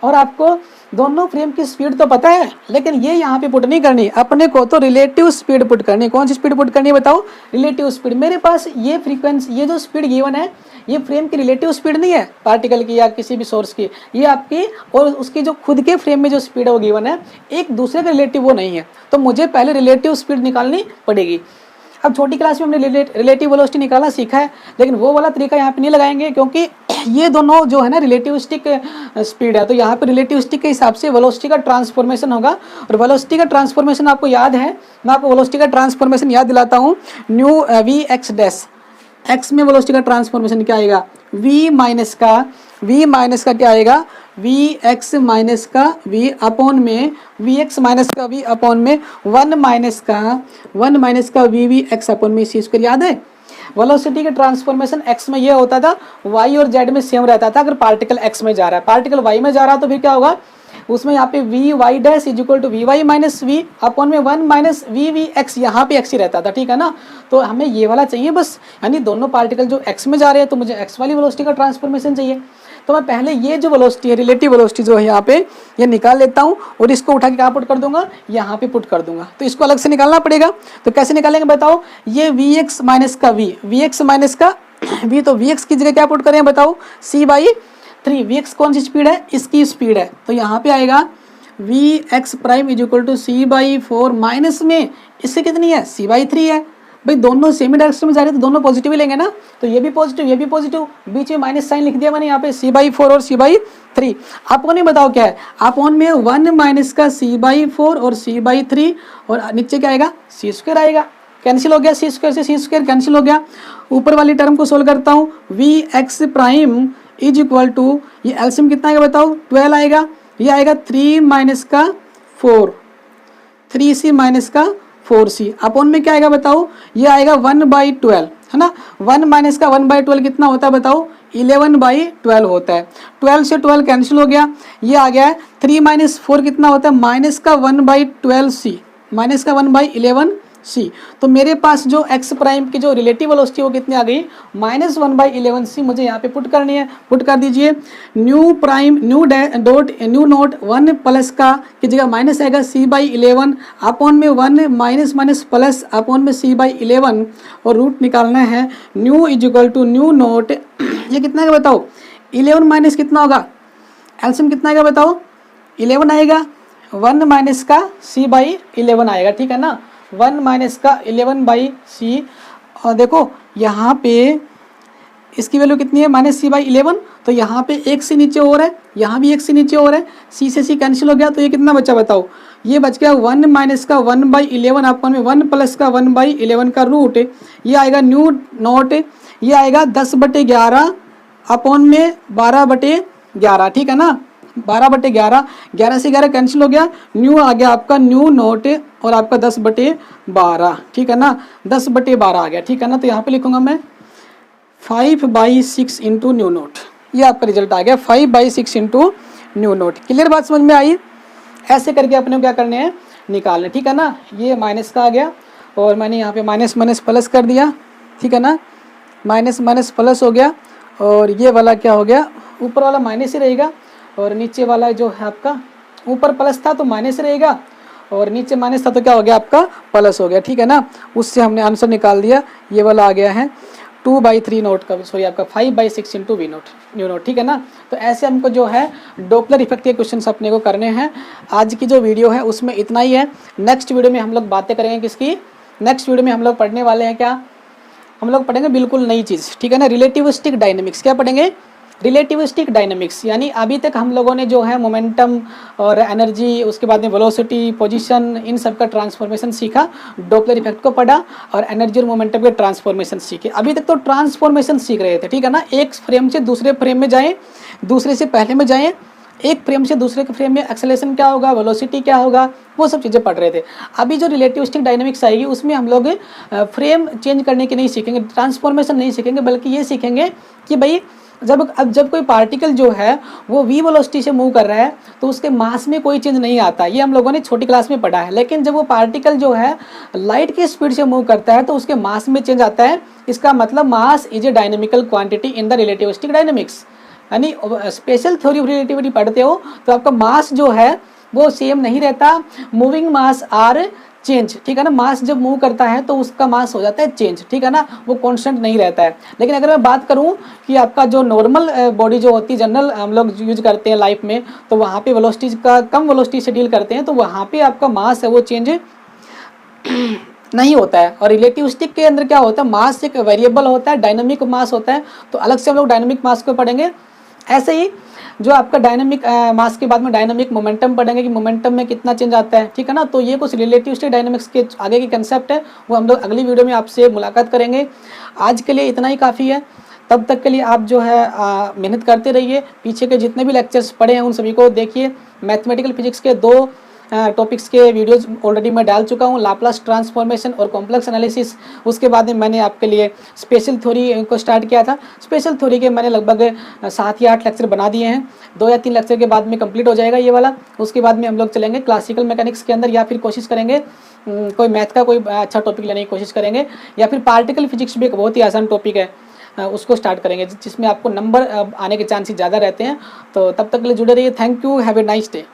Speaker 1: और आपको दोनों फ्रेम की स्पीड तो पता है, लेकिन ये यहाँ पे पुट नहीं करनी, अपने को तो रिलेटिव स्पीड पुट करनी। कौन सी स्पीड पुट करनी है बताओ? Relative speed. मेरे पास ये फ्रीक्वेंसी, ये जो स्पीड गिवन है, ये फ्रेम की रिलेटिव स्पीड नहीं है पार्टिकल की या किसी भी सोर्स की, ये आपकी और उसकी जो खुद के फ्रेम में जो स्पीड है वो गिवन है, एक दूसरे का रिलेटिव वो नहीं है। तो मुझे पहले रिलेटिव स्पीड निकालनी पड़ेगी। अब छोटी क्लास में हमने रिलेटिव वेलोसिटी निकालना सीखा है, लेकिन वो वाला तरीका यहाँ पे नहीं लगाएंगे, क्योंकि ये दोनों जो है ना रिलेटिविस्टिक स्पीड है, तो यहाँ पे रिलेटिविस्टिक के हिसाब से वेलोसिटी का ट्रांसफॉर्मेशन होगा। और वेलोसिटी का ट्रांसफॉर्मेशन आपको याद है, मैं आपको वेलोसिटी का ट्रांसफॉर्मेशन याद दिलाता हूँ। New V X dash, X में वेलोसिटी का ट्रांसफॉर्मेशन क्या आएगा? v माइनस का क्या आएगा? वी एक्स माइनस का वी अपॉन में वी एक्स माइनस का वी अपॉन में वन माइनस का वी एक्स अपॉन में सी स्क्वायर। याद है? वेलोसिटी के ट्रांसफॉर्मेशन एक्स में ये होता था, वाई और जेड में सेम रहता था। अगर पार्टिकल एक्स में जा रहा है, पार्टिकल वाई में जा रहा है, तो फिर क्या होगा उसमें? यहाँ पे V Y dash is equal to V Y minus V upon में वन माइनस वी एक्स, यहाँ पे एक्स ही रहता था। ठीक है ना? तो हमें ये वाला चाहिए बस, यानी दोनों पार्टिकल जो एक्स में जा रहे हैं, तो मुझे एक्स वाली वेलोसिटी का ट्रांसफॉर्मेशन चाहिए। तो मैं पहले ये जो वेलोसिटी है, रिलेटिव वेलोसिटी जो है यहाँ पे, ये निकाल लेता हूँ और इसको उठा के कहाँ पुट कर दूंगा? यहाँ पे पुट कर दूंगा। तो इसको अलग से निकालना पड़ेगा। तो कैसे निकालेंगे बताओ? ये वी एक्स माइनस का वी, तो वी एक्स की जगह क्या पुट करें बताओ? सी बाई थ्री। वी एक्स कौन सी स्पीड है? इसकी स्पीड है। तो यहाँ पे आएगा V X prime is equal to C by four, minus में इससे कितनी है? सी बाई थ्री है। भाई दोनों सेमी डायरेक्शन में जा रहे हैं तो दोनों पॉजिटिव ही लेंगे ना, तो ये भी पॉजिटिव ये भी पॉजिटिव, बीच में माइनस साइन लिख दिया मैंने यहाँ पे, सी बाई फोर और सी बाई थ्री। आपको नहीं बताओ क्या है? अपॉन में वन माइनस का सी बाई फोर और सी बाई थ्री, और नीचे क्या आएगा? सी स्क्वायर आएगा। कैंसिल हो गया, सी स्क्वायर से सी स्क्वायर कैंसिल हो गया। ऊपर वाली टर्म को सोल्व करता हूँ, V X prime is equal to, ये एलसीएम कितना आएगा बताओ? 12 आएगा। ये आएगा 3 माइनस का 4, 3c माइनस का 4c, अपॉन में क्या आएगा बताओ? ये आएगा 1/12, है ना? 1 माइनस का 1/12 कितना होता है बताओ? 11/12 होता है। 12 से 12 कैंसिल हो गया। ये आ गया है 3 माइनस 4 कितना होता है? माइनस का 1/12c, माइनस का 1/11c। तो मेरे पास जो एक्स प्राइम की जो रिलेटिव वेलोसिटी वो कितनी आ गई? Minus 1/11c। मुझे यहाँ पे पुट करनी है, पुट कर दीजिए। Nu prime nu naught one plus का की जगह माइनस आएगा c/11 अपॉन में one minus minus plus upon में c/11, और रूट निकालना है। Nu is equal to nu naught, ये कितना है बताओ? 11 माइनस कितना होगा? एलसीएम कितना आएगा बताओ? 11 आएगा। 1 माइनस का c/11 आएगा। ठीक है ना? 1 माइनस का 11/c, और देखो यहाँ पे इसकी वैल्यू कितनी है? Minus c/11। तो यहाँ पे एक से नीचे और है, यहाँ भी एक से नीचे और है, c से c कैंसिल हो गया। तो ये कितना बचा बताओ? ये बच गया 1 माइनस का 1/11 अपॉन में 1 प्लस का 1/11 का रूट, ये आएगा न्यू नोट, ये आएगा 10/11 अपॉन में 12/11। ठीक है ना? 12/11, 11 से 11 कैंसिल हो गया। न्यू आ गया आपका न्यू नोट और आपका 10/12। ठीक है ना? 10/12 आ गया। ठीक है ना? तो यहाँ पे लिखूंगा मैं 5/6 इंटू न्यू नोट। ये आपका रिजल्ट आ गया 5/6 इंटू न्यू नोट। क्लियर बात समझ में आई? ऐसे करके अपने को क्या करने हैं? निकालने। ठीक है ना? ये माइनस का आ गया और मैंने यहाँ पे माइनस माइनस प्लस कर दिया। ठीक है ना? माइनस माइनस प्लस हो गया, और ये वाला क्या हो गया? ऊपर वाला माइनस ही रहेगा, और नीचे वाला जो है आपका, ऊपर प्लस था तो माइनस रहेगा, और नीचे माइनस था तो क्या हो गया? आपका प्लस हो गया। ठीक है ना? उससे हमने आंसर निकाल दिया। ये वाला आ गया है 2/3 नोट का, सॉरी आपका 5/6 into V naught nu naught. ठीक है ना? तो ऐसे हमको जो है डॉपलर इफेक्ट के क्वेश्चन अपने को करने हैं। आज की जो वीडियो है उसमें इतना ही है। नेक्स्ट वीडियो में हम लोग बातें करेंगे किसकी? नेक्स्ट वीडियो में हम लोग पढ़ने वाले हैं क्या? हम लोग पढ़ेंगे बिल्कुल नई चीज़। ठीक है ना? Relativistic dynamics. क्या पढ़ेंगे? Relativistic dynamics. यानी अभी तक हम लोगों ने जो है मोमेंटम और एनर्जी, उसके बाद में वेलोसिटी, पोजीशन, इन सब का ट्रांसफॉर्मेशन सीखा, डॉपलर इफेक्ट को पढ़ा, और एनर्जी और मोमेंटम के ट्रांसफॉर्मेशन सीखे। अभी तक तो ट्रांसफॉर्मेशन सीख रहे थे। ठीक है ना? एक फ्रेम से दूसरे फ्रेम में जाएं, दूसरे से पहले में जाएं, एक फ्रेम से दूसरे के फ्रेम में एक्सेलरेशन क्या होगा, वेलोसिटी क्या होगा, वो सब चीज़ें पढ़ रहे थे। अभी जो रिलेटिविस्टिक डायनेमिक्स आएगी उसमें हम लोग फ्रेम चेंज करने की नहीं सीखेंगे, ट्रांसफॉर्मेशन नहीं सीखेंगे, बल्कि ये सीखेंगे कि भाई जब कोई पार्टिकल जो है वो v वेलोसिटी से मूव कर रहा है तो उसके मास में कोई चेंज नहीं आता। ये हम लोगों ने छोटी क्लास में पढ़ा है। लेकिन जब वो पार्टिकल जो है लाइट की स्पीड से मूव करता है तो उसके मास में चेंज आता है। इसका मतलब mass is a dynamical quantity in the relativistic dynamics. यानी स्पेशल थ्योरी ऑफ रिलेटिविटी पढ़ते हो तो आपका मास जो है वो सेम नहीं रहता, मूविंग मास आर चेंज, ठीक है ना। मास जब मूव करता है तो उसका मास हो जाता है चेंज, ठीक है ना, वो कांस्टेंट नहीं रहता है। लेकिन अगर मैं बात करूं कि आपका जो नॉर्मल बॉडी जो होती है, जनरल हम लोग यूज करते हैं लाइफ में, तो वहाँ पे वेलोसिटी का कम वेलोसिटी से डील करते हैं, तो वहाँ पे आपका मास है वो चेंज नहीं होता है। और रिलेटिविस्टिक के अंदर क्या होता है, मास एक वेरिएबल होता है, डायनामिक मास होता है, तो अलग से हम लोग डायनामिक मास को पढ़ेंगे। ऐसे ही जो आपका डायनामिक मास के बाद में डायनामिक मोमेंटम पढ़ेंगे कि मोमेंटम में कितना चेंज आता है, ठीक है ना। तो ये कुछ रिलेटिविस्टिक डायनामिक्स के आगे की कंसेप्ट है, वो हम लोग अगली वीडियो में आपसे मुलाकात करेंगे। आज के लिए इतना ही काफ़ी है। तब तक के लिए आप जो है मेहनत करते रहिए। पीछे के जितने भी लेक्चर्स पढ़े हैं उन सभी को देखिए। मैथमेटिकल फिजिक्स के 2 टॉपिक्स के वीडियोस ऑलरेडी मैं डाल चुका हूँ, लाप्लास ट्रांसफॉर्मेशन और कॉम्प्लेक्स एनालिसिस। उसके बाद में मैंने आपके लिए स्पेशल थ्योरी को स्टार्ट किया था। स्पेशल थ्योरी के मैंने लगभग 7 या 8 लेक्चर बना दिए हैं। 2 या 3 लेक्चर के बाद में कंप्लीट हो जाएगा ये वाला। उसके बाद में हम लोग चलेंगे क्लासिकल मैकेनिक्स के अंदर, या फिर कोशिश करेंगे कोई मैथ का कोई अच्छा टॉपिक लेने की कोशिश करेंगे, या फिर पार्टिकल फिजिक्स भी एक बहुत ही आसान टॉपिक है, उसको स्टार्ट करेंगे जिसमें आपको नंबर आने के चांसेस ज़्यादा रहते हैं। तो तब तक के लिए जुड़े रहिए। Thank you, have a nice day.